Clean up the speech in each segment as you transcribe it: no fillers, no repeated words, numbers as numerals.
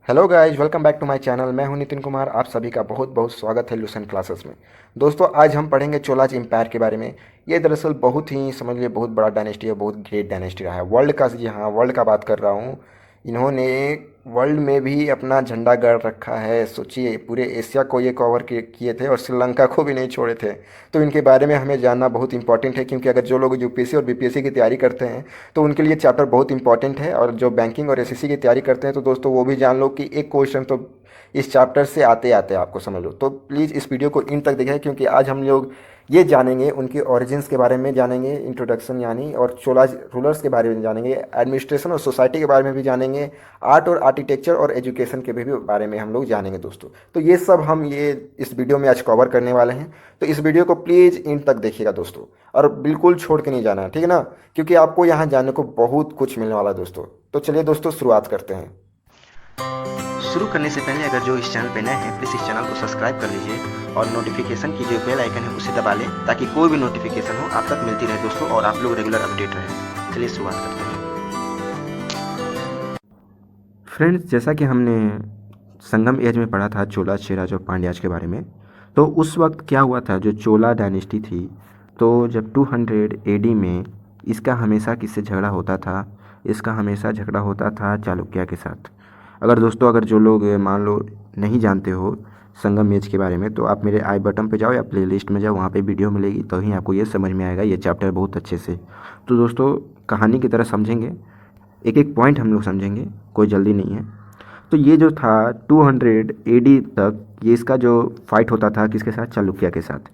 Hello guys, welcome back to my channel. मैं हूं नितिन कुमार। आप सभी का बहुत बहुत स्वागत है लूसेंट क्लासेस में। दोस्तों, आज हम पढ़ेंगे चोलाज एम्पायर के बारे में। ये दरअसल बहुत ही समझ लीजिए बहुत बड़ा डायनेस्टी है, बहुत ग्रेट डायनेस्टी रहा है वर्ल्ड का। जी हाँ, वर्ल्ड का बात कर रहा हूँ। इन्होंने वर्ल्ड में भी अपना झंडा गाड़ रखा है। सोचिए, पूरे एशिया को ये कवर किए थे और श्रीलंका को भी नहीं छोड़े थे। तो इनके बारे में हमें जानना बहुत इंपॉर्टेंट है, क्योंकि अगर जो लोग यूपीएससी और बीपीएससी की तैयारी करते हैं तो उनके लिए चैप्टर बहुत इंपॉर्टेंट है। और जो बैंकिंग और एसएससी की तैयारी करते हैं तो दोस्तों वो भी जान लो कि एक क्वेश्चन तो इस चैप्टर से आते आते आपको समझ लो। तो प्लीज़ इस वीडियो को इन तक देखें, क्योंकि आज हम लोग ये जानेंगे, उनके ओरिजिन्स के बारे में जानेंगे, इंट्रोडक्शन यानी, और चोलाज रूलर्स के बारे में जानेंगे, एडमिनिस्ट्रेशन और सोसाइटी के बारे में भी जानेंगे, आर्ट और आर्किटेक्चर और एजुकेशन के भी बारे में हम लोग जानेंगे दोस्तों। तो ये सब हम ये इस वीडियो में आज कवर करने वाले हैं। तो इस वीडियो को प्लीज़ इन तक देखिएगा दोस्तों, और बिल्कुल छोड़ के नहीं जाना है, ठीक है ना? क्योंकि आपको यहाँ जानने को बहुत कुछ मिलने वाला है दोस्तों। तो चलिए दोस्तों, शुरुआत करते हैं। शुरू करने से पहले अगर जो इस चैनल पे नए हैं, प्लीज़ इस चैनल को सब्सक्राइब कर लीजिए और नोटिफिकेशन की जो बेल आइकन है उसे दबा लें, ताकि कोई भी नोटिफिकेशन हो आप तक मिलती रहे दोस्तों, और आप लोग रेगुलर अपडेट रहें। चलिए शुरुआत करते हैं। फ्रेंड्स, जैसा कि हमने संगम एज में पढ़ा था चोला, चेराज और पांड्याज के बारे में, तो उस वक्त क्या हुआ था, जो चोला डायनेस्टी थी, तो जब 200 एडी में इसका हमेशा किससे झगड़ा होता था? इसका हमेशा झगड़ा होता था चालुक्य के साथ। अगर जो लोग मान लो नहीं जानते हो संगम एज के बारे में, तो आप मेरे आई बटन पे जाओ या प्लेलिस्ट में जाओ, वहाँ पे वीडियो मिलेगी, तो ही आपको ये समझ में आएगा ये चैप्टर बहुत अच्छे से। तो दोस्तों, कहानी की तरह समझेंगे, एक एक पॉइंट हम लोग समझेंगे, कोई जल्दी नहीं है। तो ये जो था 200 एडी तक, ये इसका जो फाइट होता था किसके साथ? चालुक्य के साथ।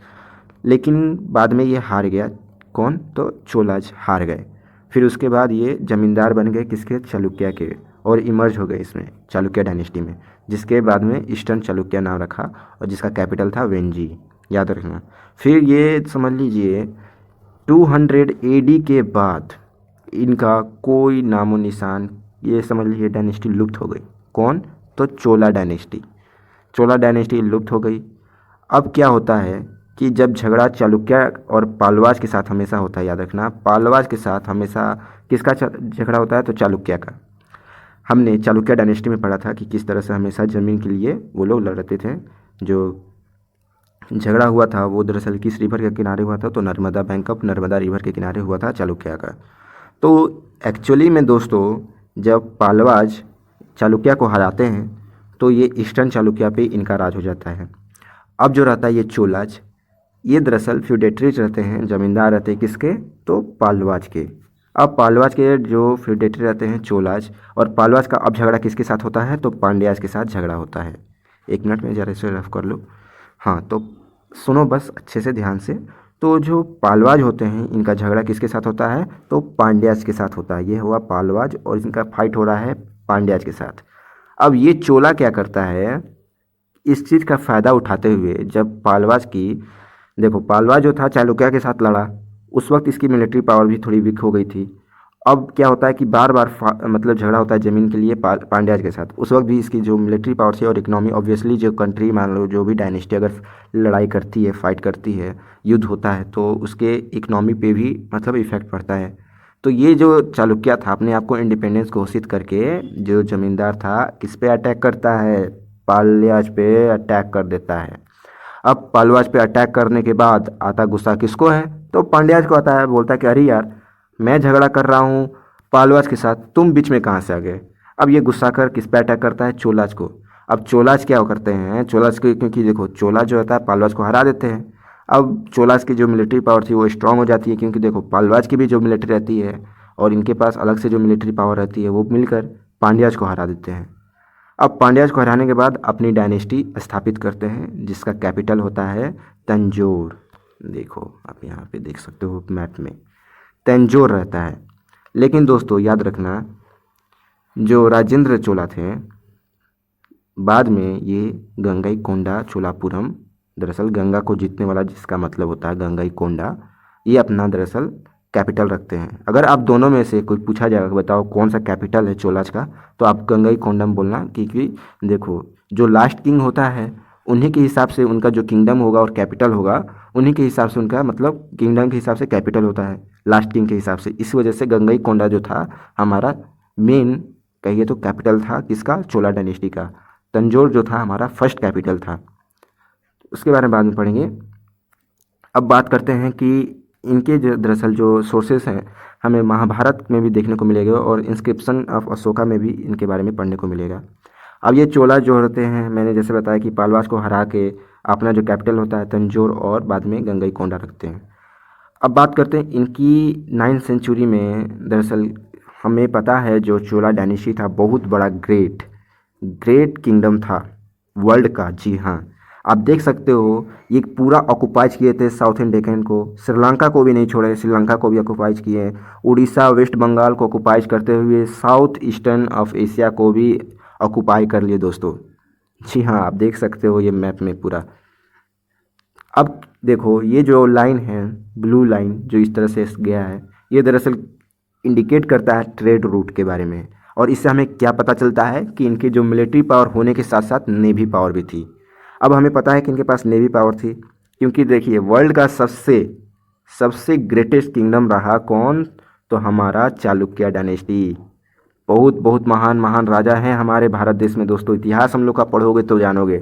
लेकिन बाद में ये हार गया। कौन? तो चोलाज हार गए। फिर उसके बाद ये जमींदार बन गए किसके? चालुक्य के, और इमर्ज हो गए इसमें चालुक्य डायनेस्टी में, जिसके बाद में ईस्टर्न चालुक्य नाम रखा, और जिसका कैपिटल था वेंजी, याद रखना। फिर ये समझ लीजिए 200 एडी के बाद इनका कोई नामो निशान, ये समझ लीजिए डायनेस्टी लुप्त हो गई। कौन? तो चोला डायनेस्टी। चोला डायनेस्टी लुप्त हो गई। अब क्या होता है कि जब झगड़ा चालुक्य और पालवाज के साथ हमेशा होता है, याद रखना, पालवाज के साथ हमेशा किसका झगड़ा होता है? तो चालुक्य का। हमने चालुक्य डायनेस्टी में पढ़ा था कि किस तरह से हमेशा ज़मीन के लिए वो लोग लड़ते थे। जो झगड़ा हुआ था वो दरअसल किस रिवर के किनारे हुआ था? तो Narmada, bank of Narmada river के किनारे हुआ था चालुक्य का। तो एक्चुअली में दोस्तों, जब पालवाज चालुक्य को हराते हैं तो ये ईस्टर्न चालुक्य पे इनका राज हो जाता है। अब जो रहता है ये चोलाज, ये दरअसल फ्यूडेटरीज रहते हैं, ज़मींदार रहते हैं किसके? तो पालवाज के। अब पालवाज के जो फ्यूडेटरी रहते हैं चोलाज, और पालवाज का अब झगड़ा किसके साथ होता है? तो पांड्याज के साथ झगड़ा होता है। एक मिनट में ज़रा इसे रफ कर लो। हाँ, तो सुनो बस अच्छे से ध्यान से। तो जो पालवाज होते हैं इनका झगड़ा किसके साथ होता है? तो पांड्याज के साथ होता है। ये हुआ पालवाज, और इनका फाइट हो रहा है पांड्याज के साथ। अब ये चोला क्या करता है, इस चीज़ का फ़ायदा उठाते हुए, जब पालवाज की, देखो पालवाज जो था चालुक्य के साथ लड़ा, उस वक्त इसकी मिलिट्री पावर भी थोड़ी वीक हो गई थी। अब क्या होता है कि बार बार मतलब झगड़ा होता है ज़मीन के लिए पांड्याज के साथ। उस वक्त भी इसकी जो मिलिट्री पावर थी और इकोनॉमी, ऑब्वियसली जो कंट्री मान लो जो भी डायनेस्टी अगर लड़ाई करती है, फाइट करती है, युद्ध होता है, तो उसके इकोनॉमी पे भी मतलब इफेक्ट पड़ता है। तो ये जो चालुक्य था, अपने आप को इंडिपेंडेंस घोषित करके जो ज़मींदार था, किस पे अटैक करता है? पालवाज पे अटैक कर देता है। अब पालवाज पे अटैक करने के बाद आता गुस्सा किसको है? तो पांड्याज को आता है। बोलता है कि अरे यार, मैं झगड़ा कर रहा हूँ पालवाज के साथ, तुम बीच में कहाँ से आ गए? अब ये गुस्सा कर किस पे अटैक करता है? चोलाज को। अब चोलाज क्या करते हैं? चोलाज के, क्योंकि देखो चोलाज जो होता है पालवाज को हरा देते हैं। अब चोलाज की जो मिलिट्री पावर थी वो स्ट्रांग हो जाती है, क्योंकि देखो पालवाज की भी जो मिलिट्री रहती है और इनके पास अलग से जो मिलिट्री पावर रहती है, वो मिलकर पांड्याज को हरा देते हैं। अब पांड्याज को हराने के बाद अपनी डायनेस्टी स्थापित करते हैं, जिसका कैपिटल होता है तंजौर। देखो आप यहाँ पे देख सकते हो मैप में तंजौर रहता है। लेकिन दोस्तों याद रखना, जो राजेंद्र चोला थे, बाद में ये गंगईकोंडा चोलापुरम, दरअसल गंगा को जीतने वाला जिसका मतलब होता है गंगईकोंडा, ये अपना दरअसल कैपिटल रखते हैं। अगर आप दोनों में से कोई पूछा जाएगा कि बताओ कौन सा कैपिटल है चोलाज का, तो आप गंगईकोंडम बोलना, क्योंकि देखो जो लास्ट किंग होता है उन्हीं के हिसाब से उनका जो किंगडम होगा और कैपिटल होगा, उन्हीं के हिसाब से उनका मतलब किंगडम के हिसाब से कैपिटल होता है लास्ट किंग के हिसाब से। इस वजह से गंगईकोंडा जो था हमारा मेन कहिए तो कैपिटल था किसका, चोला डायनेस्टी का। तंजौर जो था हमारा फर्स्ट कैपिटल था। उसके बारे में बाद में पढ़ेंगे। अब बात करते हैं कि इनके जो दरअसल जो सोर्सेस हैं हमें महाभारत में भी देखने को मिलेगा और इंस्क्रिप्शन ऑफ अशोका में भी इनके बारे में पढ़ने को मिलेगा। अब ये चोला जो होते हैं, मैंने जैसे बताया कि पालवास को हरा के अपना जो कैपिटल होता है तंजौर और बाद में गंगईकोंडा रखते हैं। अब बात करते हैं इनकी 9th सेंचुरी में। दरअसल हमें पता है जो चोला डायनेस्टी था बहुत बड़ा ग्रेट ग्रेट किंगडम था वर्ल्ड का। जी हाँ, आप देख सकते हो ये पूरा ऑक्युपाइज किए थे साउथर्न डेक्कन को, श्रीलंका को भी नहीं छोड़े, श्रीलंका को भी ऑक्युपाइज किए, उड़ीसा वेस्ट बंगाल को ऑक्युपाइज करते हुए साउथ ईस्टर्न ऑफ एशिया को भी ऑक्युपाई कर लिए दोस्तों। जी हाँ, आप देख सकते हो ये मैप में पूरा। अब देखो ये जो लाइन है ब्लू लाइन जो इस तरह से गया है, ये दरअसल इंडिकेट करता है ट्रेड रूट के बारे में। और इससे हमें क्या पता चलता है कि इनके जो मिलिट्री पावर होने के साथ साथ नेवी पावर भी थी। अब हमें पता है कि इनके पास नेवी पावर थी क्योंकि देखिए वर्ल्ड का सबसे सबसे ग्रेटेस्ट किंगडम रहा कौन, तो हमारा चालुक्य डायनेस्टी। बहुत बहुत महान महान राजा हैं हमारे भारत देश में दोस्तों। इतिहास हम लोग का पढ़ोगे तो जानोगे।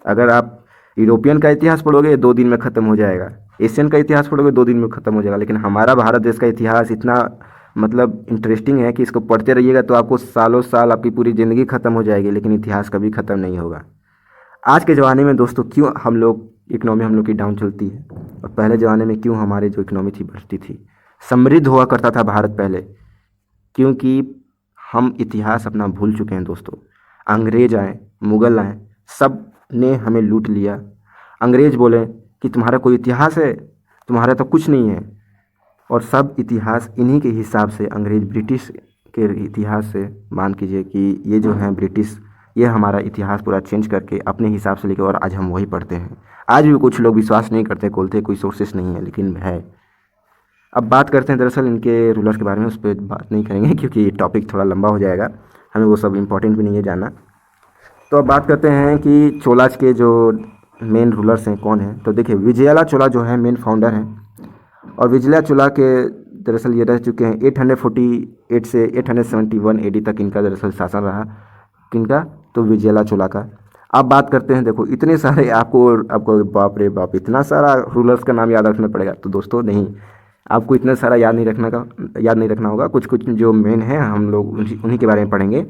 अगर आप यूरोपियन का इतिहास पढ़ोगे 2 दिन में ख़त्म हो जाएगा, एशियन का इतिहास पढ़ोगे 2 दिन में ख़त्म हो जाएगा, लेकिन हमारा भारत देश का इतिहास इतना मतलब इंटरेस्टिंग है कि इसको पढ़ते रहिएगा तो आपको सालों साल आपकी पूरी ज़िंदगी ख़त्म हो जाएगी, लेकिन इतिहास कभी ख़त्म नहीं होगा। आज के ज़माने में दोस्तों क्यों हम लोग इकनॉमी हम लोग की डाउन चलती है और पहले ज़माने में क्यों हमारे जो इकनॉमी थी बढ़ती थी, समृद्ध हुआ करता था भारत पहले, क्योंकि हम इतिहास अपना भूल चुके हैं दोस्तों। अंग्रेज आए, मुग़ल आए, सब ने हमें लूट लिया। अंग्रेज बोले कि तुम्हारा कोई इतिहास है, तुम्हारा तो कुछ नहीं है। और सब इतिहास इन्हीं के हिसाब से अंग्रेज ब्रिटिश के इतिहास से मान कीजिए कि ये जो हैं ब्रिटिश, ये हमारा इतिहास पूरा चेंज करके अपने हिसाब से लेके और आज हम वही पढ़ते हैं। आज भी कुछ लोग विश्वास नहीं करते, बोलते कोई सोर्सेस नहीं है, लेकिन है। अब बात करते हैं दरअसल इनके रूलर्स के बारे में, उस पर बात नहीं करेंगे क्योंकि ये टॉपिक थोड़ा लंबा हो जाएगा, हमें वो सब इम्पोर्टेंट भी नहीं है जानना। तो अब बात करते हैं कि चोलाज के जो मेन रूलर्स हैं कौन हैं। तो देखिए विजयाला चोला जो है मेन फाउंडर हैं और विजया चोला के दरअसल ये रह चुके हैं 848 से 871 एडी तक इनका दरअसल शासन रहा। किनका, तो विजयाला चोला का। अब बात करते हैं, देखो इतने सारे आपको आपको बाप रे बाप इतना सारा रूलर्स का नाम याद रखना पड़ेगा, तो दोस्तों नहीं, आपको इतना सारा याद नहीं रखना होगा। कुछ कुछ जो मेन है हम लोग उन्हीं के बारे में पढ़ेंगे।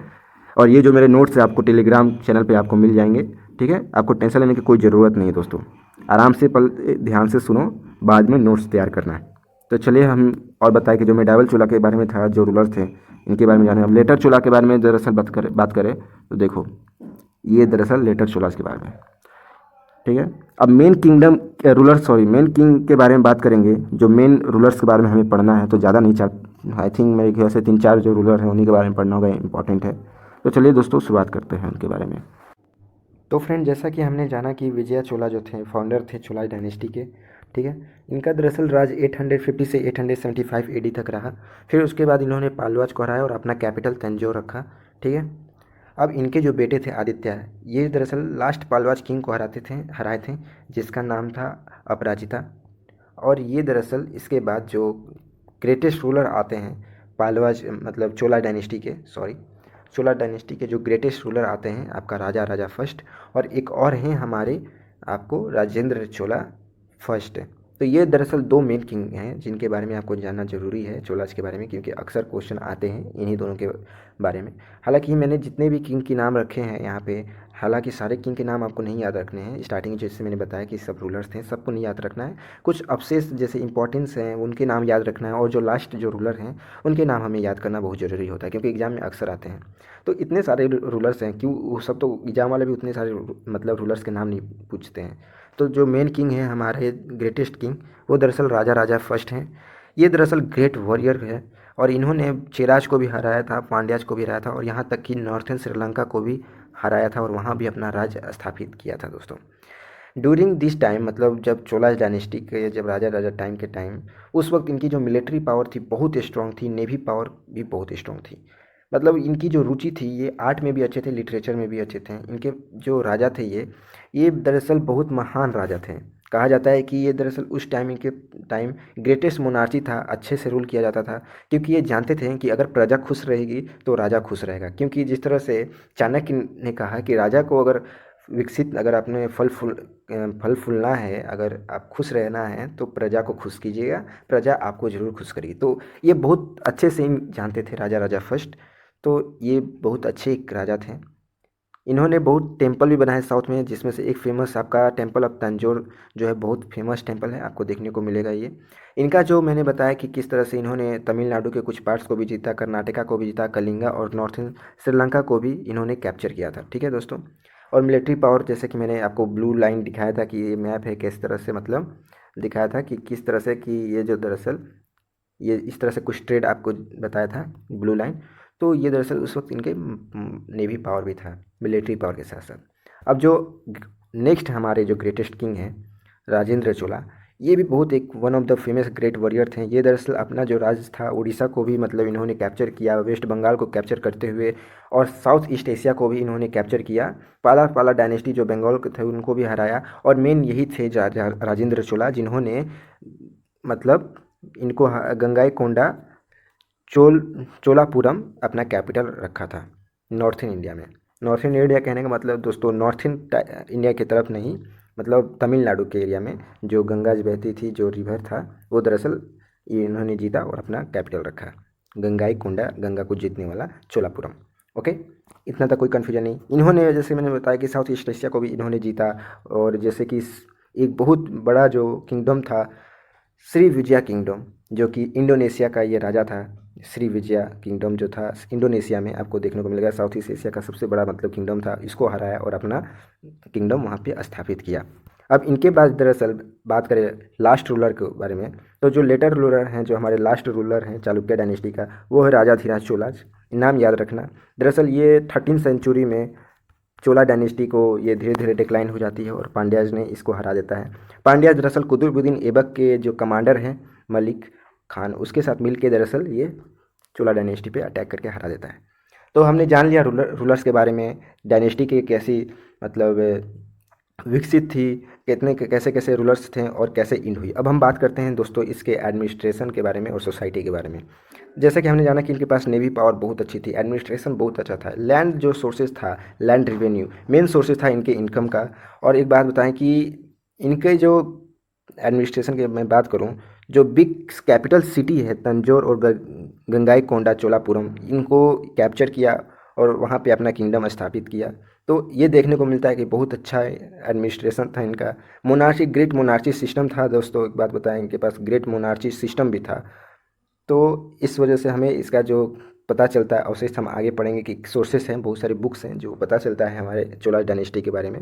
और ये जो मेरे नोट्स है आपको टेलीग्राम चैनल पे आपको मिल जाएंगे, ठीक है। आपको टेंशन लेने की कोई ज़रूरत नहीं है दोस्तों, आराम से ध्यान से सुनो, बाद में नोट्स तैयार करना है। तो चलिए हम और बताएं कि जो मेडावल चोला के बारे में था, जो रूलर थे इनके बारे में जाने। अब लेटर चोला के बारे में दरअसल बात करें तो देखो ये दरअसल लेटर चोलास के बारे में, ठीक है। अब मेन किंग के बारे में बात करेंगे। जो मेन रूलर्स के बारे में हमें पढ़ना है तो ज़्यादा नहीं, आई थिंक मेरे ख्याल से 3-4 जो रूलर हैं उन्हीं के बारे में पढ़ना होगा, इंपॉर्टेंट है। तो चलिए दोस्तों शुरुआत करते हैं उनके बारे में। तो फ्रेंड जैसा कि हमने जाना कि विजय चोला जो थे फाउंडर थे चोला डायनेस्टी के, ठीक है। इनका दरअसल राज 850 से 875 एडी तक रहा। फिर उसके बाद इन्होंने पालवाज को हराया और अपना कैपिटल तंजौर रखा, ठीक है। अब इनके जो बेटे थे आदित्य, ये दरअसल लास्ट पालवाज किंग को हराए थे जिसका नाम था अपराजिता। और ये दरअसल इसके बाद जो ग्रेटेस्ट रूलर आते हैं पालवाज मतलब चोला डायनेस्टी के जो ग्रेटेस्ट रूलर आते हैं आपका राजा फर्स्ट, और एक और हैं हमारे आपको राजेंद्र चोला फर्स्ट। तो ये दरअसल 2 मेन किंग हैं जिनके बारे में आपको जानना ज़रूरी है चोलाज के बारे में, क्योंकि अक्सर क्वेश्चन आते हैं इन्हीं दोनों के बारे में। हालांकि मैंने जितने भी किंग के नाम रखे हैं यहाँ पे, हालांकि सारे किंग के नाम आपको नहीं याद रखने हैं। स्टार्टिंग जैसे मैंने बताया कि सब रूलर्स थे, सबको नहीं याद रखना है। कुछ अवशेष जैसे इंपॉर्टेंस हैं उनके नाम याद रखना है, और जो लास्ट जो रूलर हैं उनके नाम हमें याद करना बहुत ज़रूरी होता है क्योंकि एग्जाम में अक्सर आते हैं। तो इतने सारे रूलर्स हैं, क्यों वो सब तो एग्जाम वाले भी उतने सारे मतलब रूलर्स के नाम नहीं पूछते हैं। तो जो मेन किंग हैं हमारे ग्रेटेस्ट किंग, वो दरअसल राजा फर्स्ट हैं। ये दरअसल ग्रेट वॉरियर है और इन्होंने चेराज को भी हराया था, पांड्याज को भी हराया था, और यहाँ तक कि नॉर्थन श्रीलंका को भी हराया था और वहाँ भी अपना राज स्थापित किया था दोस्तों। ड्यूरिंग दिस टाइम मतलब जब चोला डायनेस्टी के जब राजा टाइम के टाइम, उस वक्त इनकी जो मिलिट्री पावर थी बहुत स्ट्रॉन्ग थी, नेवी पावर भी बहुत स्ट्रॉन्ग थी। मतलब इनकी जो रुचि थी, ये आर्ट में भी अच्छे थे, लिटरेचर में भी अच्छे थे। इनके जो राजा थे ये दरअसल बहुत महान राजा थे। कहा जाता है कि ये दरअसल उस टाइम ग्रेटेस्ट मोनार्ची था, अच्छे से रूल किया जाता था, क्योंकि ये जानते थे कि अगर प्रजा खुश रहेगी तो राजा खुश रहेगा। क्योंकि जिस तरह से चाणक्य ने कहा कि राजा को अगर विकसित, अगर आपने फल फूलना है, अगर आप खुश रहना है तो प्रजा को खुश कीजिएगा, प्रजा आपको ज़रूर खुश करेगी। तो ये बहुत अच्छे से इन जानते थे राजा राजा फर्स्ट। तो ये बहुत अच्छे एक राजा थे। इन्होंने बहुत टेम्पल भी बनाए साउथ में, जिसमें से एक फेमस आपका टेम्पल ऑफ तंजौर जो है, बहुत फेमस टेम्पल है, आपको देखने को मिलेगा ये। इनका जो मैंने बताया कि किस तरह से इन्होंने तमिलनाडु के कुछ पार्ट्स को भी जीता, कर्नाटका को भी जीता, कलिंगा और नॉर्थन श्रीलंका को भी इन्होंने कैप्चर किया था। ठीक है दोस्तों। और मिलिट्री पावर, जैसे कि मैंने आपको ब्लू लाइन दिखाया था कि ये मैप है, किस तरह से मतलब दिखाया था कि किस तरह से कि ये जो दरअसल ये इस तरह से कुछ ट्रेड आपको बताया था ब्लू लाइन। तो ये दरअसल उस वक्त इनके नेवी पावर भी था, मिलिट्री पावर के साथ साथ। अब जो नेक्स्ट हमारे जो ग्रेटेस्ट किंग हैं राजेंद्र चोला, ये भी बहुत एक one of the famous great warrior थे। ये दरअसल अपना जो राज्य था उड़ीसा को भी मतलब इन्होंने कैप्चर किया, वेस्ट बंगाल को कैप्चर करते हुए, और साउथ ईस्ट एशिया को भी इन्होंने कैप्चर किया। पाला पाला डायनेस्टी जो बंगाल के थे उनको भी हराया। और मेन यही थे राजेंद्र चोला, जिन्होंने मतलब इनको गंगाईकोंडा चोलापुरम अपना कैपिटल रखा था नॉर्थन इंडिया में। नॉर्थन इंडिया कहने का मतलब दोस्तों नॉर्थन इंडिया की तरफ नहीं, मतलब तमिलनाडु के एरिया में जो गंगा बहती थी, जो रिवर था, वो दरअसल ये इन्होंने जीता और अपना कैपिटल रखा गंगाईकोंडा, गंगा को जीतने वाला चोलापुरम। ओके, इतना तक कोई कन्फ्यूजन नहीं। इन्होंने, जैसे मैंने बताया कि साउथ ईस्ट एशिया को भी इन्होंने जीता। और जैसे कि एक बहुत बड़ा जो किंगडम था श्री विजया किंगडम, जो कि इंडोनेशिया का ये राजा था। श्री विजया किंगडम जो था इंडोनेशिया में आपको देखने को मिलेगा, साउथ ईस्ट एशिया का सबसे बड़ा मतलब किंगडम था। इसको हराया और अपना किंगडम वहाँ पे स्थापित किया। अब इनके बाद दरअसल बात करें लास्ट रूलर के बारे में, तो जो लेटर रूलर हैं, जो हमारे लास्ट रूलर हैं चालुक्य डायनेस्टी का, वो है राजाधीराज चोलाज। नाम याद रखना। दरअसल ये 13वीं सेंचुरी में चोला डायनेस्टी को ये धीरे धीरे डिक्लाइन हो जाती है और पांड्याज ने इसको हरा देता है। पांड्याज दरअसल कुतुबुद्दीन ऐबक के जो कमांडर हैं मलिक खान, उसके साथ मिल के दरअसल ये चोला डायनेस्टी पे अटैक करके हरा देता है। तो हमने जान लिया रूलर्स के बारे में, डायनेस्टी के कैसी मतलब विकसित थी, कितने कैसे कैसे रूलर्स थे और कैसे इंड हुई। अब हम बात करते हैं दोस्तों इसके एडमिनिस्ट्रेशन के बारे में और सोसाइटी के बारे में। जैसा कि हमने जाना कि इनके पास नेवी पावर बहुत अच्छी थी, एडमिनिस्ट्रेशन बहुत अच्छा था, लैंड जो सोर्सेज था, लैंड रेवेन्यू मेन सोर्सेज था इनके इनकम का। और एक बात बताएं कि इनके जो एडमिनिस्ट्रेशन की मैं बात करूं, जो बिग कैपिटल सिटी है तंजौर और गंगाईकोंडा चोलापुरम, इनको कैप्चर किया और वहाँ पे अपना किंगडम स्थापित किया। तो ये देखने को मिलता है कि बहुत अच्छा एडमिनिस्ट्रेशन था इनका। मोनार्ची, ग्रेट मोनार्ची सिस्टम था दोस्तों। एक बात बताएं, इनके पास ग्रेट मोनार्ची सिस्टम भी था। तो इस वजह से हमें इसका जो पता चलता है, अवशेष हम आगे पढ़ेंगे कि सोर्सेस हैं, बहुत सारी बुक्स हैं जो पता चलता है हमारे चोला डायनेस्टी के बारे में।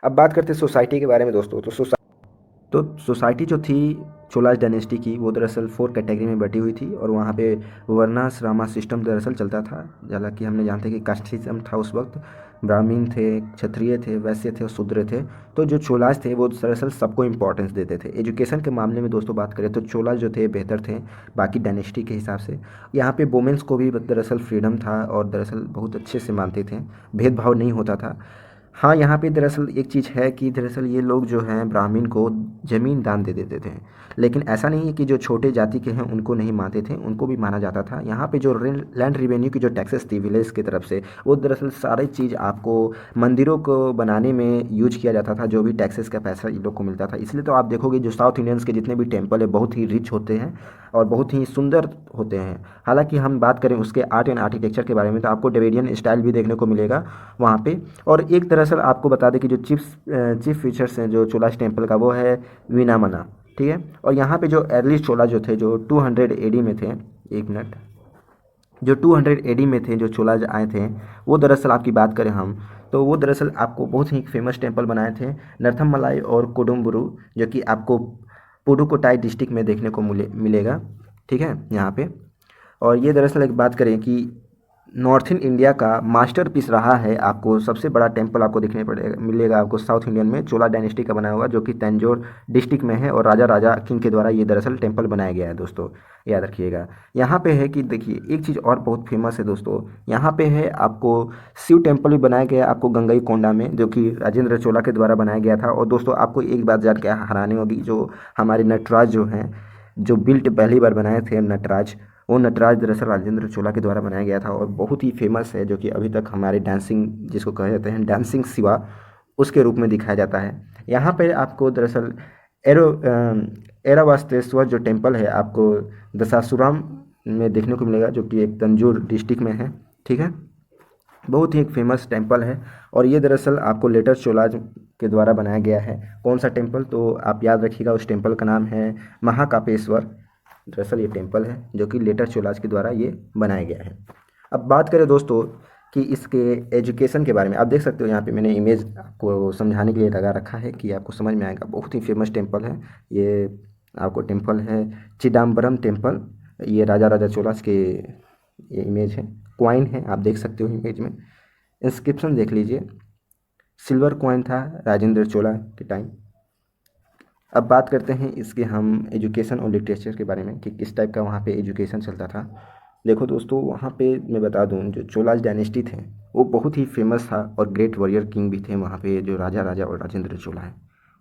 अब बात करते हैं सोसाइटी के बारे में दोस्तों। तो सोसाइटी जो थी चोलाज डायनेस्टी की, वो दरअसल 4 कैटेगरी में बटी हुई थी और वहाँ पे वर्णाश्रम सिस्टम दरअसल चलता था। हालांकि हमने जानते हैं कि कास्ट सिस्टम था उस वक्त, ब्राह्मण थे, क्षत्रिय थे, वैश्य थे और शूद्र थे। तो जो चोलाज थे वो दरअसल सबको इंपॉर्टेंस देते थे। एजुकेशन के मामले में दोस्तों बात करें तो चोलाज जो थे बेहतर थे बाकी डायनेस्टी के हिसाब से। यहाँ पे वोमेंस को भी दरअसल फ्रीडम था और दरअसल बहुत अच्छे से मानते थे, भेदभाव नहीं होता था। हाँ, यहाँ पे दरअसल एक चीज़ है कि दरअसल ये लोग जो हैं ब्राह्मण को ज़मीन दान दे देते थे, लेकिन ऐसा नहीं है कि जो छोटे जाति के हैं उनको नहीं मानते थे, उनको भी माना जाता था। यहाँ पे जो लैंड रेवेन्यू की जो टैक्सेस थी विलेज की तरफ से, वो दरअसल सारी चीज़ आपको मंदिरों को बनाने में यूज किया जाता था, जो भी टैक्सेस का पैसा इन लोग को मिलता था। इसलिए तो आप देखोगे जो साउथ इंडियंस के जितने भी टेम्पल है बहुत ही रिच होते हैं और बहुत ही सुंदर होते हैं। हालांकि हम बात करें उसके आर्ट एंड आर्किटेक्चर के बारे में तो आपको ड्रेविडियन स्टाइल भी देखने को मिलेगा वहाँ पे। और एक दरअसल आपको बता दें कि जो चीफ फीचर्स हैं जो चोलाज टेम्पल का, वो है वीनामना। ठीक है। और यहाँ पे जो अर्ली चोला जो थे, जो 200 एडी में थे, एक मिनट, जो 200 एडी में थे जो चोलाज आए थे, वो दरअसल आपकी बात करें हम तो वो दरअसल आपको बहुत ही फेमस टेम्पल बनाए थे नरथमलाई और कोडुम्बुरु, जो कि आपको पुडुकोट्टाई डिस्ट्रिक्ट में देखने को मिलेगा। ठीक है यहाँ पे। और ये दरअसल एक बात करें कि नॉर्थन इंडिया का मास्टरपीस रहा है। आपको सबसे बड़ा टेम्पल आपको देखने पड़ेगा मिलेगा आपको साउथ इंडियन में, चोला डायनेस्टी का बनाया हुआ, जो कि तंजौर डिस्ट्रिक्ट में है और राजा राजा किंग के द्वारा ये दरअसल टेम्पल बनाया गया है दोस्तों, याद रखिएगा। यहाँ पे है कि देखिए एक चीज़ और बहुत फेमस है दोस्तों, यहाँ पे है आपको शिव टेम्पल भी बनाया गया है आपको गंगई कोंडा में, जो कि राजेंद्र चोला के द्वारा बनाया गया था। और दोस्तों आपको एक बात जान के हैरानी होगी, जो हमारे नटराज जो हैं, जो बिल्ट पहली बार बनाए थे नटराज, वो नटराज दरअसल राजेंद्र चोला के द्वारा बनाया गया था और बहुत ही फेमस है, जो कि अभी तक हमारे डांसिंग जिसको कहे जाते हैं डांसिंग शिवा उसके रूप में दिखाया जाता है। यहाँ पे आपको दरअसल एरो एरावास्तेश्वर जो टेम्पल है आपको दशासुराम में देखने को मिलेगा, जो कि एक तंजौर डिस्ट्रिक्ट में है, ठीक है। बहुत ही एक फेमस टेम्पल है और ये दरअसल आपको लेटर चोलाज के द्वारा बनाया गया है। कौन सा टेम्पल, तो आप याद रखिएगा उस टेम्पल का नाम है महाकापेश्वर। दरअसल ये टेम्पल है जो कि लेटर चोलाज के द्वारा ये बनाया गया है। अब बात करें दोस्तों कि इसके एजुकेशन के बारे में, आप देख सकते हो यहाँ पे मैंने इमेज आपको समझाने के लिए लगा रखा है कि आपको समझ में आएगा। बहुत ही फेमस टेम्पल है ये, आपको टेम्पल है चिदम्बरम टेम्पल, ये राजा राजा चोलाज के ये इमेज है, कॉइन है, आप देख सकते हो इमेज में। इंस्क्रिप्शन देख लीजिए, सिल्वर कॉइन था राजेंद्र चोला के टाइम। अब बात करते हैं इसके हम एजुकेशन और लिटरेचर के बारे में कि किस टाइप का वहाँ पे एजुकेशन चलता था। देखो दोस्तों, वहाँ पे मैं बता दूँ जो चोलाज डायनेस्टी थे वो बहुत ही फेमस था और ग्रेट वॉरियर किंग भी थे वहाँ पे, जो राजा राजा और राजेंद्र चोला है।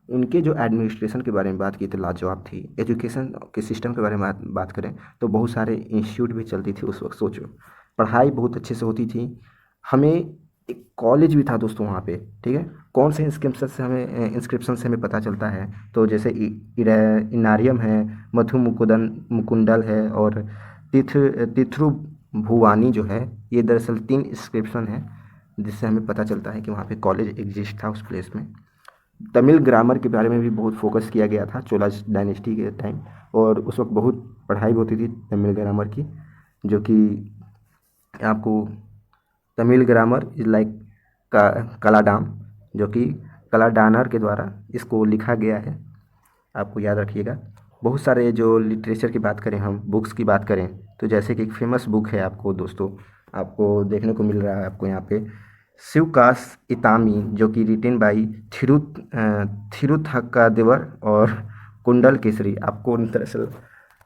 उनके जो एडमिनिस्ट्रेशन के बारे में बात की तो लाजवाब थी। एजुकेशन के सिस्टम के बारे में बात करें तो बहुत सारे इंस्टीट्यूट भी चलती थी उस वक्त, सोचो पढ़ाई बहुत अच्छे से होती थी। हमें एक कॉलेज भी था दोस्तों वहाँ पे, ठीक है। कौन से इंस्क्रिप्शन से हमें पता चलता है, तो जैसे इनारियम है, मधु मुकुंडल है और तिथ्रु भुवानी जो है, ये दरअसल 3 इंस्क्रिप्शन है जिससे हमें पता चलता है कि वहाँ पे कॉलेज एग्जिस्ट था उस प्लेस में। तमिल ग्रामर के बारे में भी बहुत फोकस किया गया था चोला डायनेस्टी के टाइम, और उस वक्त बहुत पढ़ाई भी होती थी तमिल ग्रामर की, जो कि आपको तमिल ग्रामर इज लाइक कलाडाम, जो कि कलाडानर के द्वारा इसको लिखा गया है, आपको याद रखिएगा। बहुत सारे जो लिटरेचर की बात करें, हम बुक्स की बात करें, तो जैसे कि एक फेमस बुक है आपको दोस्तों, आपको देखने को मिल रहा है आपको यहाँ पे शिवकास इतामी, जो कि रिटेन बाई थिरुथक्कादेवर और कुंडल केसरी। आपको दरअसल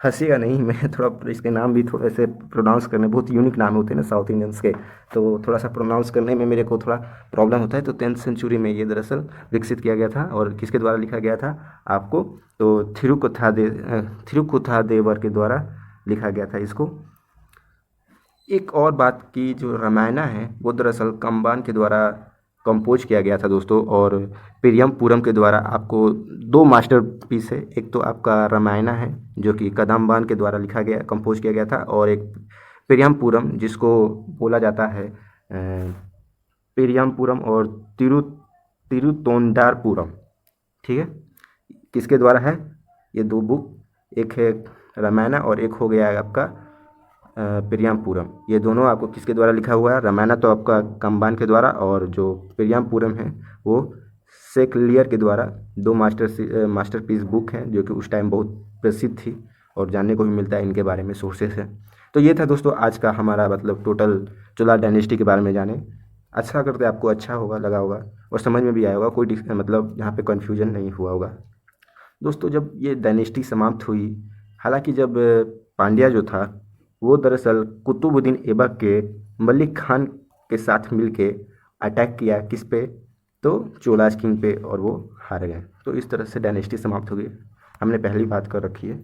हंसीगा नहीं, मैं थोड़ा इसके नाम भी थोड़े से प्रोनाउंस करने, बहुत यूनिक नाम होते हैं ना साउथ इंडियंस के, तो थोड़ा सा प्रोनाउंस करने में मेरे को थोड़ा प्रॉब्लम होता है। तो 10th सेंचुरी में ये दरअसल विकसित किया गया था और किसके द्वारा लिखा गया था आपको, तो थिरुकुथादेवर के द्वारा लिखा गया था इसको। एक और बात की जो रामायणा है वो दरअसल कंबान के द्वारा कंपोज किया गया था दोस्तों, और पेरियमपुरम के द्वारा आपको 2 मास्टरपीस है। एक तो आपका रामायणा है जो कि कदम्बान के द्वारा लिखा गया कंपोज किया गया था, और एक पेरियमपुरम जिसको बोला जाता है पेरियमपुरम और तिरुतोंडारपुरम, ठीक है। किसके द्वारा है ये 2 बुक, एक है रामायणा और एक हो गया है आपका पेरियमपुरम। ये दोनों आपको किसके द्वारा लिखा हुआ है, रामायणा तो आपका कंबान के द्वारा, और जो पेरियमपुरम है वो सेक्लियर के द्वारा। 2 मास्टरपीस बुक हैं जो कि उस टाइम बहुत प्रसिद्ध थी और जानने को भी मिलता है इनके बारे में सोर्सेस है। तो ये था दोस्तों आज का हमारा मतलब टोटल चोला डायनेस्टी के बारे में जाने। अच्छा करते आपको अच्छा होगा, लगा होगा और समझ में भी आया होगा, कोई मतलब यहाँ पे कन्फ्यूजन नहीं हुआ होगा दोस्तों। जब ये डायनेस्टी समाप्त हुई, हालांकि जब पांड्या जो था वो दरअसल कुतुबुद्दीन ऐबक के मलिक खान के साथ मिलके अटैक किया किस पे, तो चोलाज किंग पे, और वो हार गए। तो इस तरह से डायनेस्टी समाप्त हो गई, हमने पहली बात कर रखी है।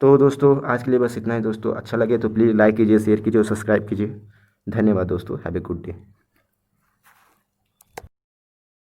तो दोस्तों आज के लिए बस इतना ही दोस्तों। अच्छा लगे तो प्लीज़ लाइक कीजिए, शेयर कीजिए और सब्सक्राइब कीजिए। धन्यवाद दोस्तों, हैव ए गुड डे।